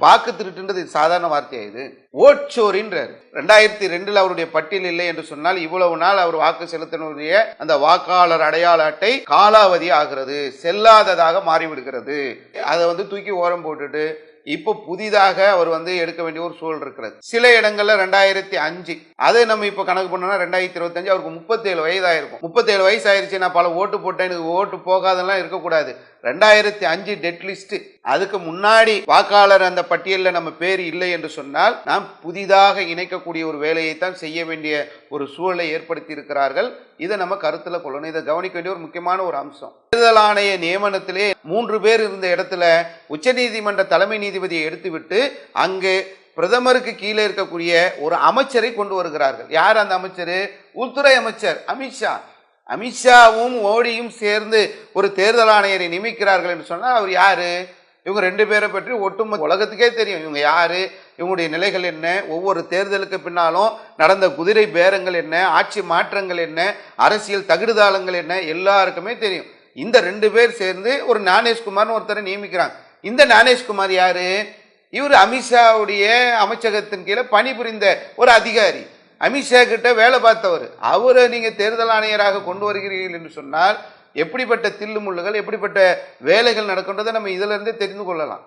வாக்கு திருட்டுன்றது சாதாரண வார்த்தையா இது? ஓட்சோரின்றார். 2002 அவருடைய பட்டியல் இல்லை என்று சொன்னால் இவ்வளவு நாள் அவர் வாக்கு செலுத்தினுடைய அந்த வாக்காளர் அடையாள அட்டை காலாவதி ஆகிறது, செல்லாததாக மாறிவிடுகிறது. அதை தூக்கி ஓரம் போட்டுட்டு இப்போ புதிதாக அவர் எடுக்க வேண்டிய ஒரு சூழல் இருக்கிறது. சில இடங்கள்ல 2005 அதை நம்ம இப்ப கணக்கு பண்ணோம்னா 2025 அவருக்கு 37 வயதாயிருக்கும். 37 வயசு ஆயிருச்சு, நான் பல ஓட்டு போட்டேன், எனக்கு ஓட்டு போகாதெல்லாம் இருக்கக்கூடாது. 2005 டெட் லிஸ்ட், அதுக்கு முன்னாடி வாக்காளர் அந்த பட்டியலில் நம்ம பேர் இல்லை என்று சொன்னால் நாம் புதிதாக இணைக்கக்கூடிய ஒரு வேலையைத்தான் செய்ய வேண்டிய ஒரு சூழலை ஏற்படுத்தி இருக்கிறார்கள். இதை நம்ம கருத்துல கொள்ளணும். இதை கவனிக்க வேண்டிய ஒரு முக்கியமான ஒரு அம்சம். தேர்தல் ஆணைய நியமனத்திலே 3 பேர் இருந்த இடத்துல உச்சநீதிமன்ற தலைமை நீதிபதியை எடுத்துவிட்டு அங்கு பிரதமருக்கு கீழே இருக்கக்கூடிய ஒரு அமைச்சரை கொண்டு வருகிறார்கள். யார் அந்த அமைச்சர்? உள்துறை அமைச்சர் அமித்ஷா. அமித்ஷாவும் மோடியும் சேர்ந்து ஒரு தேர்தல் ஆணையரை நியமிக்கிறார்கள் என்று சொன்னால் அவர் யாரு? இவங்க 2 பேரை பற்றி ஒட்டுமொத்த உலகத்துக்கே தெரியும். இவங்க யாரு, இவங்களுடைய நிலைகள் என்ன, ஒவ்வொரு தேர்தலுக்கு பின்னாலும் நடந்த குதிரை பேரங்கள் என்ன, ஆட்சி மாற்றங்கள் என்ன, அரசியல் தகுடுதாளங்கள் என்ன, எல்லாருக்குமே தெரியும். இந்த 2 பேர் சேர்ந்து ஒரு ஞானேஷ்குமார்னு ஒருத்தரை நியமிக்கிறாங்க. இந்த ஞானேஷ்குமார் யாரு? இவர் அமித்ஷாவுடைய அமைச்சகத்தின் கீழே பணிபுரிந்த ஒரு அதிகாரி, அமித்ஷா கிட்ட வேலை பார்த்தவர். அவரை நீங்க தேர்தல் ஆணையராக கொண்டு வருகிறீர்கள் என்று சொன்னால் எப்படிப்பட்ட தில்லுமுள்ளுகள், எப்படிப்பட்ட வேலைகள் நடக்கின்றதை நம்ம இதுல இருந்தே தெரிந்து கொள்ளலாம்.